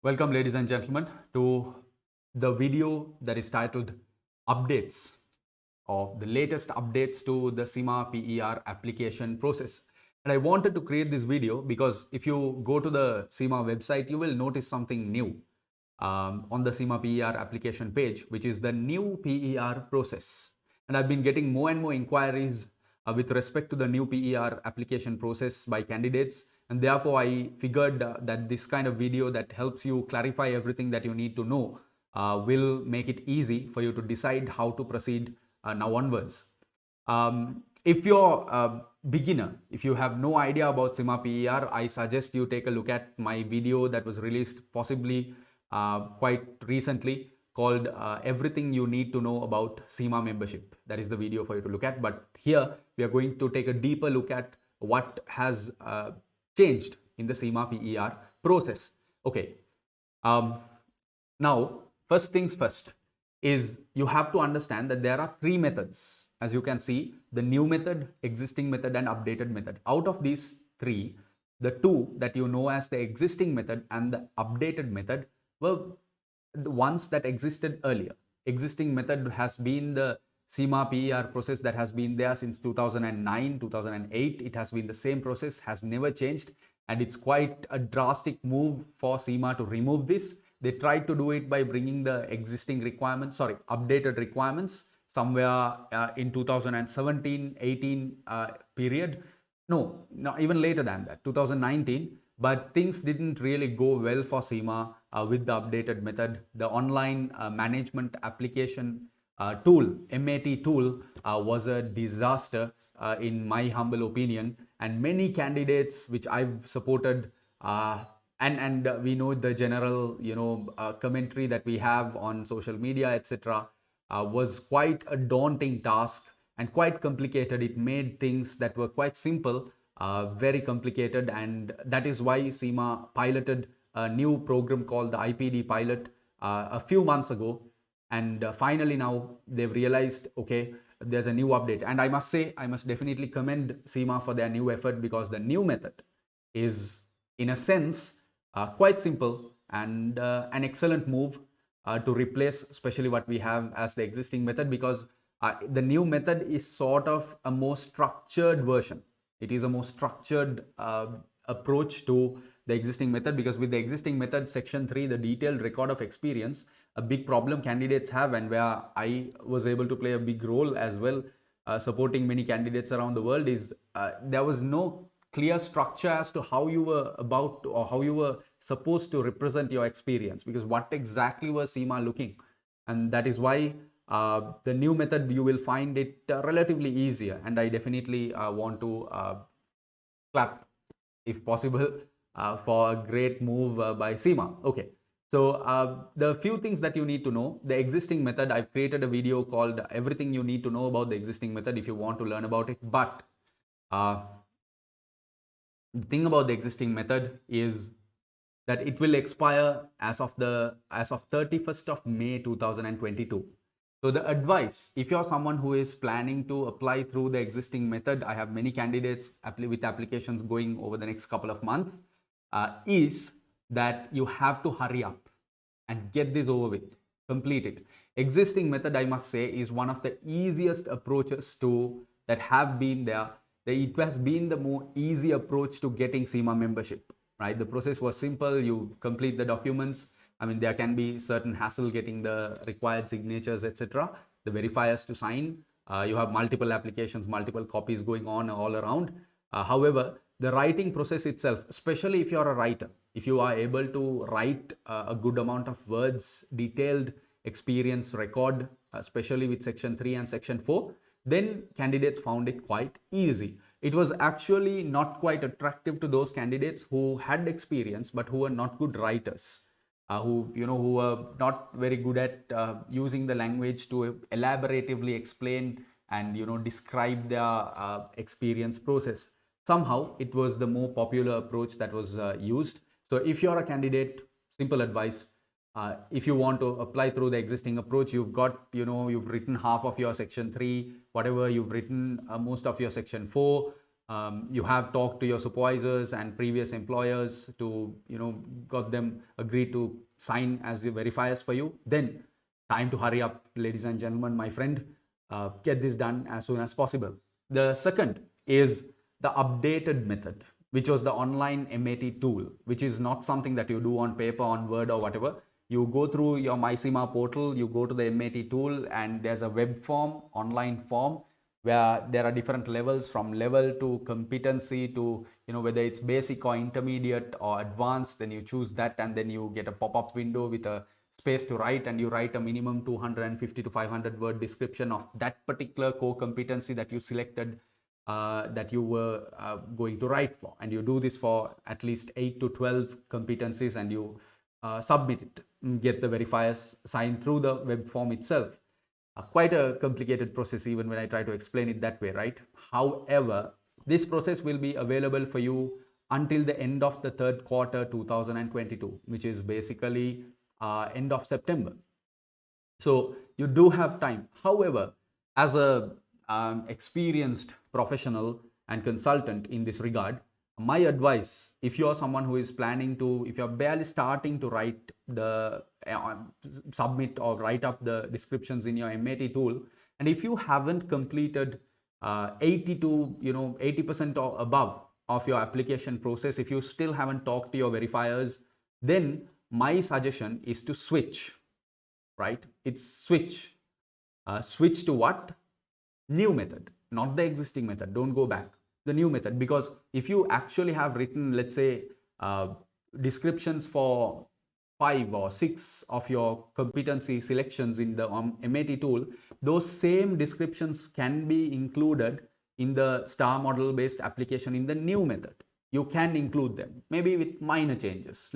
Welcome, ladies and gentlemen, to the video that is titled Updates or the latest updates to the CIMA PER application process. And I wanted to create this video because if you go to the CIMA website, you will notice something new on the CIMA PER application page, which is the new PER process. And I've been getting more and more inquiries with respect to the new PER application process by candidates. And therefore, I figured that this kind of video that helps you clarify everything that you need to know will make it easy for you to decide how to proceed now onwards. If you're a beginner, if you have no idea about CIMA PER, I suggest you take a look at my video that was released possibly quite recently called Everything You Need to Know About CIMA Membership. That is the video for you to look at. But here we are going to take a deeper look at what has changed in the CIMA PER process. Okay. Now, first things first is you have to understand that there are three methods. As you can see, the new method, existing method, and updated method. Out of these three, the two that you know as the existing method and the updated method were the ones that existed earlier. Existing method has been the CIMA PER process that has been there since 2009, 2008. It has been the same process, has never changed, and it's quite a drastic move for CIMA to remove this. They tried to do it by bringing the existing requirements, updated requirements somewhere in 2017-18 period. No, even later than that, 2019. But things didn't really go well for CIMA with the updated method. The online management application tool, MAT tool, was a disaster in my humble opinion. And many candidates which I've supported, and we know the general commentary that we have on social media, etc., was quite a daunting task and quite complicated. It made things that were quite simple very complicated, and that is why CIMA piloted a new program called the IPD pilot a few months ago. And finally now they've realized, okay, there's a new update. And I must say, I must definitely commend CIMA for their new effort, because the new method is, in a sense, quite simple and an excellent move to replace especially what we have as the existing method, because the new method is sort of a more structured version. It is a more structured approach to the existing method, because with the existing method, section 3, the detailed record of experience, a big problem candidates have, and where I was able to play a big role as well, supporting many candidates around the world, is there was no clear structure as to how you were about to, or how you were supposed to represent your experience, because what exactly was CIMA looking. And that is why the new method, you will find it relatively easier, and I definitely want to clap, if possible, for a great move by CIMA. Okay, so the few things that you need to know, the existing method, I've created a video called Everything You Need to Know About the Existing Method if you want to learn about it. But the thing about the existing method is that it will expire as of 31st of May 2022. So the advice, if you're someone who is planning to apply through the existing method, I have many candidates with applications going over the next couple of months, is that you have to hurry up and get this over with, complete it. Existing method, I must say, is one of the easiest approaches that have been there. It has been the more easy approach to getting CIMA membership, right? The process was simple. You complete the documents. I mean, there can be certain hassle getting the required signatures, etc., the verifiers to sign. You have multiple applications, multiple copies going on all around. However, the writing process itself, especially if you're a writer, if you are able to write a good amount of words, detailed experience record, especially with section 3 and section 4, then candidates found it quite easy. It was actually not quite attractive to those candidates who had experience but who were not good writers, who were not very good at using the language to elaboratively explain and describe their experience process. Somehow it was the more popular approach that was used. So if you're a candidate, simple advice, if you want to apply through the existing approach, you've got, you've written half of your section 3, whatever you've written, most of your section 4, you have talked to your supervisors and previous employers to, got them agreed to sign as the verifiers for you, then time to hurry up, ladies and gentlemen, my friend, get this done as soon as possible. The second is the updated method, which was the online MAT tool, which is not something that you do on paper, on Word or whatever. You go through your MyCIMA portal, you go to the MAT tool, and there's a web form, online form, where there are different levels, from level to competency to, whether it's basic or intermediate or advanced. Then you choose that, and then you get a pop-up window with a space to write, and you write a minimum 250 to 500 word description of that particular core competency that you selected, that you were going to write for. And you do this for at least 8 to 12 competencies, and you submit it, get the verifiers signed through the web form itself. Quite a complicated process even when I try to explain it that way, right? However, this process will be available for you until the end of the third quarter 2022, which is basically end of September. So you do have time. However, as a experienced professional and consultant in this regard, my advice, if you're someone who is planning to, if you're barely starting to write the submit or write up the descriptions in your MAT tool, and if you haven't completed 80 to 80% or above of your application process, if you still haven't talked to your verifiers, then my suggestion is to switch, right? It's switch. Switch to what? New method, not the existing method. Don't go back. The new method, because if you actually have written, let's say, descriptions for 5 or 6 of your competency selections in the MAT tool, those same descriptions can be included in the star model based application in the new method. You can include them, maybe with minor changes,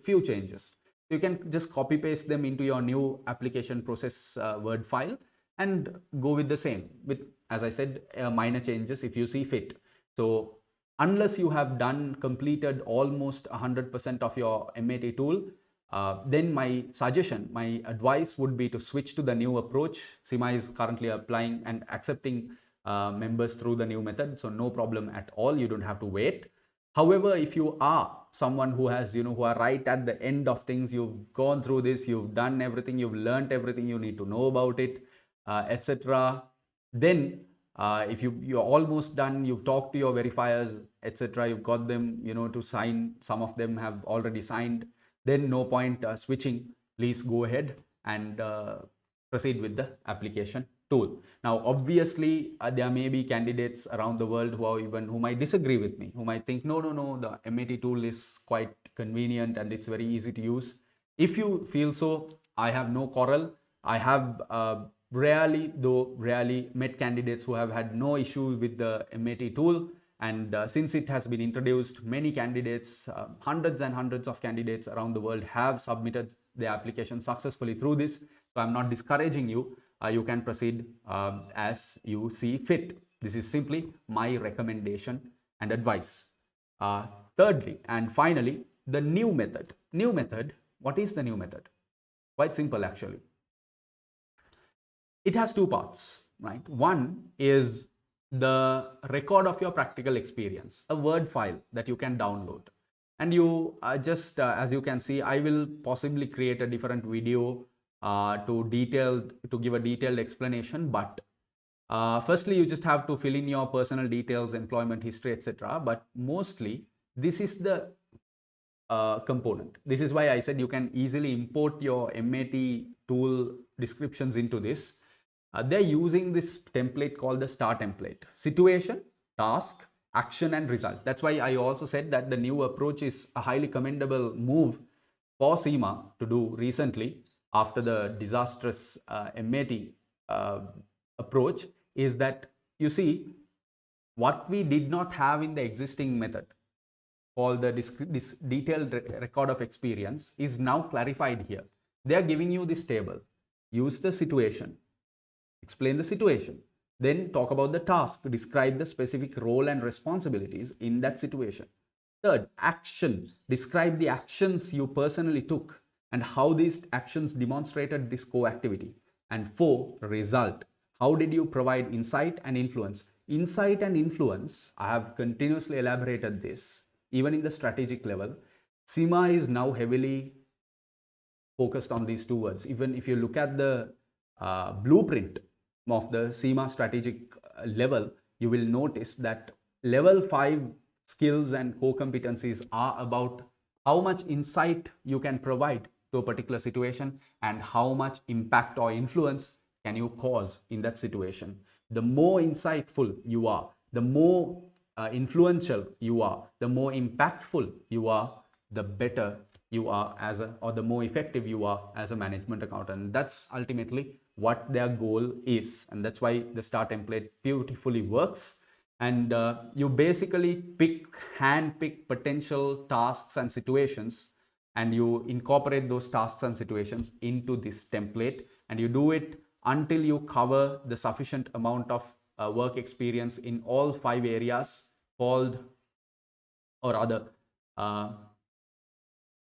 few changes. You can just copy paste them into your new application process Word file and go with the same, with, as I said, minor changes if you see fit. So unless you have completed almost 100% of your MAT tool, then my suggestion, my advice would be to switch to the new approach. CIMA is currently applying and accepting members through the new method, so no problem at all. You don't have to wait. However, if you are someone who has, who are right at the end of things, you've gone through this, you've done everything, you've learned everything you need to know about it, etc., then if you're almost done, you've talked to your verifiers, etc., you've got them, to sign. Some of them have already signed. Then no point switching. Please go ahead and proceed with the application tool. Now, obviously, there may be candidates around the world who might disagree with me, who might think, no, the MAT tool is quite convenient and it's very easy to use. If you feel so, I have no quarrel. I have rarely met candidates who have had no issue with the MAT tool. And since it has been introduced, many candidates, hundreds and hundreds of candidates around the world have submitted their application successfully through this. So I'm not discouraging you. You can proceed as you see fit. This is simply my recommendation and advice. Thirdly and finally, the new method. New method. What is the new method? Quite simple, actually. It has two parts, right? One is the record of your practical experience, a Word file that you can download. And you as you can see, I will possibly create a different video to give a detailed explanation. But firstly, you just have to fill in your personal details, employment history, etc. But mostly, this is the component. This is why I said you can easily import your MAT tool descriptions into this. They're using this template called the STAR template: situation, task, action, and result. That's why I also said that the new approach is a highly commendable move for CIMA to do recently after the disastrous MAT approach. Is that, you see, what we did not have in the existing method, called the detailed record of experience, is now clarified here. They are giving you this table. Use the situation. Explain the situation. Then talk about the task. Describe the specific role and responsibilities in that situation. Third, action. Describe the actions you personally took and how these actions demonstrated this core activity. And 4, result. How did you provide insight and influence insight and influence, I have continuously elaborated this, even in the strategic level. CIMA is now heavily focused on these two words. Even if you look at the blueprint of the CIMA strategic level, you will notice that level 5 skills and core competencies are about how much insight you can provide to a particular situation and how much impact or influence can you cause in that situation. The more insightful you are, the more influential you are, the more impactful you are, the better you are or the more effective you are as a management accountant. That's ultimately what their goal is, and that's why the STAR template beautifully works. And you basically hand pick potential tasks and situations, and you incorporate those tasks and situations into this template, and you do it until you cover the sufficient amount of work experience in all 5 areas called, or rather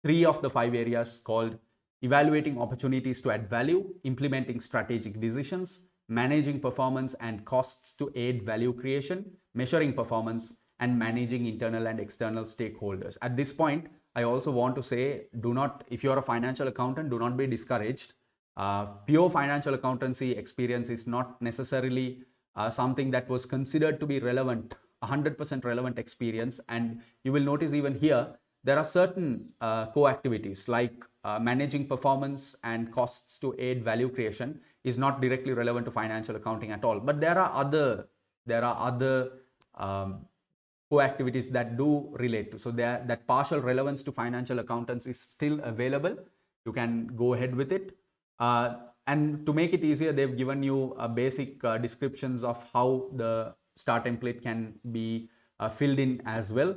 3 of the 5 areas called evaluating opportunities to add value, implementing strategic decisions, managing performance and costs to aid value creation, measuring performance, and managing internal and external stakeholders. At this point, I also want to say, if you're a financial accountant, do not be discouraged. Pure financial accountancy experience is not necessarily something that was considered to be relevant, 100% relevant experience. And you will notice even here, there are certain co-activities like managing performance and costs to aid value creation is not directly relevant to financial accounting at all. But there are other co-activities that do relate to. So that partial relevance to financial accountants is still available. You can go ahead with it. And to make it easier, they've given you basic descriptions of how the STAR template can be filled in as well.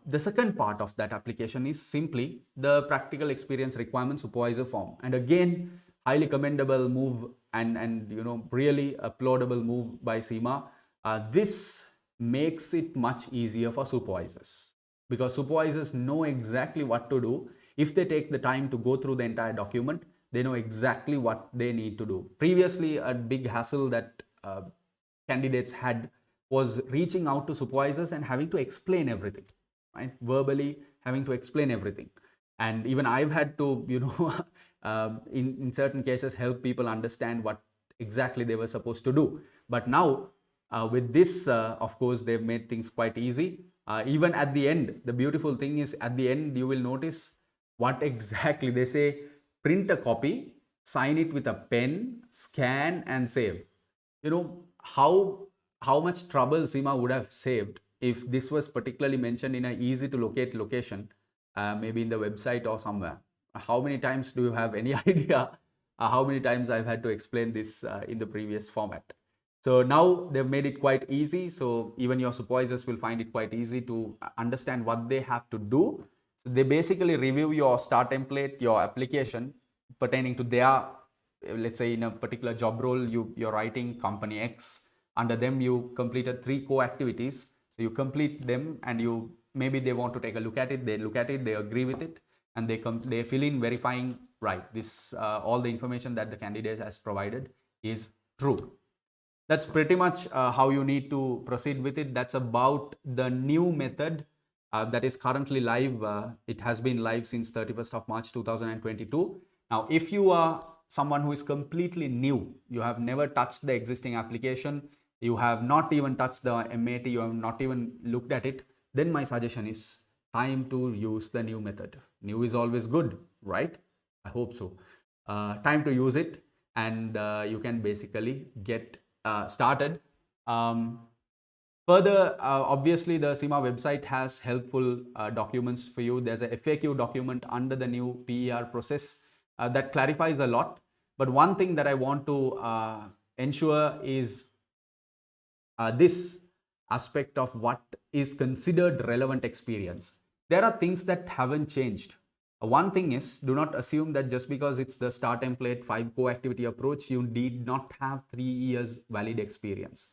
The second part of that application is simply the practical experience requirement supervisor form. And again, highly commendable move and really applaudable move by CIMA. This makes it much easier for supervisors, because supervisors know exactly what to do. If they take the time to go through the entire document, they know exactly what they need to do. Previously, a big hassle that candidates had was reaching out to supervisors and having to explain everything, right? Verbally having to explain everything. And even I've had to, in certain cases, help people understand what exactly they were supposed to do. But now, with this, of course, they've made things quite easy. Even at the end, the beautiful thing is at the end, you will notice what exactly they say: print a copy, sign it with a pen, scan and save. How much trouble CIMA would have saved if this was particularly mentioned in an easy to locate location, maybe in the website or somewhere. How many times do you have any idea how many times I've had to explain this in the previous format? So now they've made it quite easy. So even your supervisors will find it quite easy to understand what they have to do. So they basically review your STAR template, your application pertaining to their, let's say in a particular job role, you're writing company X. Under them, you completed 3 core activities. So you complete them, and maybe they want to take a look at it. They look at it, they agree with it, and they fill in verifying, right, this all the information that the candidate has provided is true. That's pretty much how you need to proceed with it. That's about the new method that is currently live. It has been live since 31st of March 2022. Now, if you are someone who is completely new, you have never touched the existing application, you have not even touched the MAT, you have not even looked at it, then my suggestion is time to use the new method. New is always good, right? I hope so. Time to use it, and you can basically get started. Further, obviously, the CIMA website has helpful documents for you. There's a FAQ document under the new PER process that clarifies a lot. But one thing that I want to ensure is this aspect of what is considered relevant experience. There are things that haven't changed. One thing is, do not assume that just because it's the STAR template 5 core activity approach, you need not have 3 years valid experience.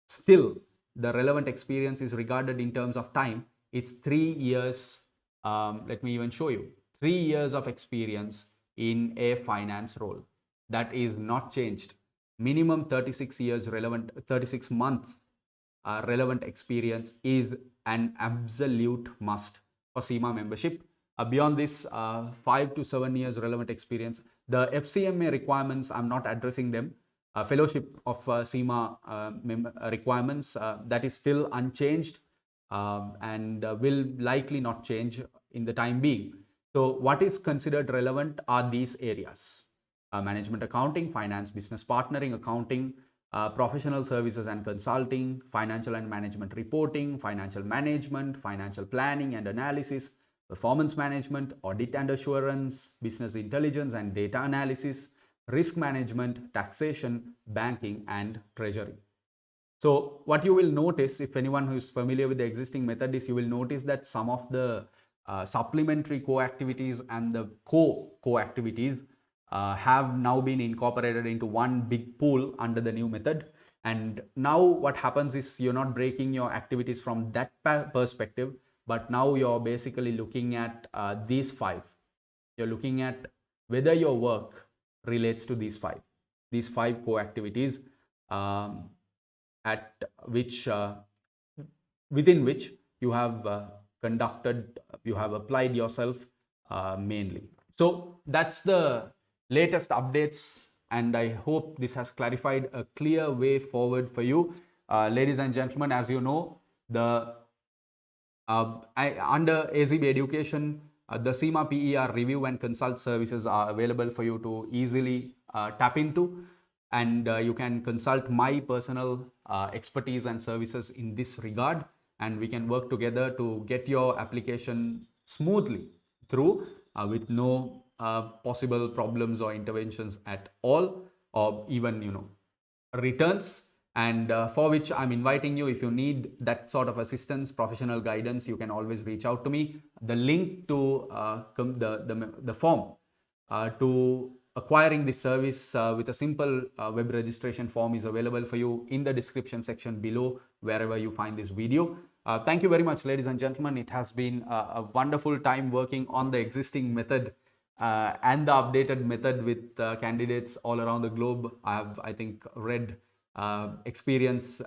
Still, the relevant experience is regarded in terms of time. It's 3 years. Let me even show you 3 years of experience in a finance role. That is not changed. Minimum 36 years relevant, 36 months relevant experience is an absolute must for CIMA membership. Beyond this, 5 to 7 years relevant experience. The FCMA requirements, I'm not addressing them. Fellowship of CIMA requirements, that is still unchanged and will likely not change in the time being. So what is considered relevant are these areas: management accounting, finance business partnering, accounting, professional services and consulting, financial and management reporting, financial management, financial planning and analysis, performance management, audit and assurance, business intelligence and data analysis, risk management, taxation, banking and treasury. So what you will notice, if anyone who is familiar with the existing method, is you will notice that some of the supplementary co-activities and the co-activities have now been incorporated into one big pool under the new method. And now what happens is you're not breaking your activities from that perspective, but now you're basically looking at these 5. You're looking at whether your work relates to these 5 co-activities, at which within which you have you have applied yourself mainly. So that's the latest updates, and I hope this has clarified a clear way forward for you. Ladies and gentlemen, as you know, the under AZB Education, the CIMA PER review and consult services are available for you to easily tap into, and you can consult my personal expertise and services in this regard, and we can work together to get your application smoothly through with no possible problems or interventions at all, or even returns. And for which I'm inviting you, if you need that sort of assistance, professional guidance, you can always reach out to me. The link to the form to acquiring this service with a simple web registration form is available for you in the description section below, wherever you find this video. Thank you very much, ladies and gentlemen. It has been a wonderful time working on the existing method and the updated method with candidates all around the globe. I have, I think, read experience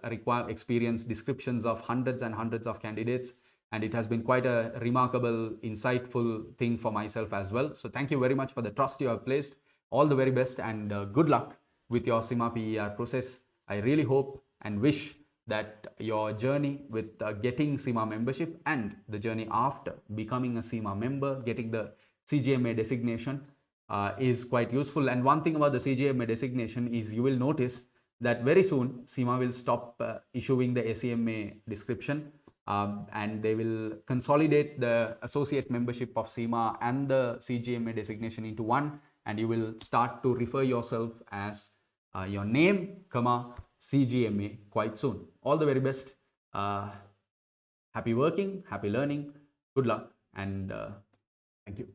descriptions of hundreds and hundreds of candidates, and it has been quite a remarkable, insightful thing for myself as well. So thank you very much for the trust you have placed. All the very best, and good luck with your CIMA PER process. I really hope and wish that your journey with getting CIMA membership and the journey after becoming a CIMA member, getting the CGMA designation is quite useful. And one thing about the CGMA designation is you will notice that very soon CIMA will stop issuing the ACMA description, and they will consolidate the associate membership of CIMA and the CGMA designation into one, and you will start to refer yourself as your name, CGMA quite soon. All the very best. Happy working, happy learning, good luck, and thank you.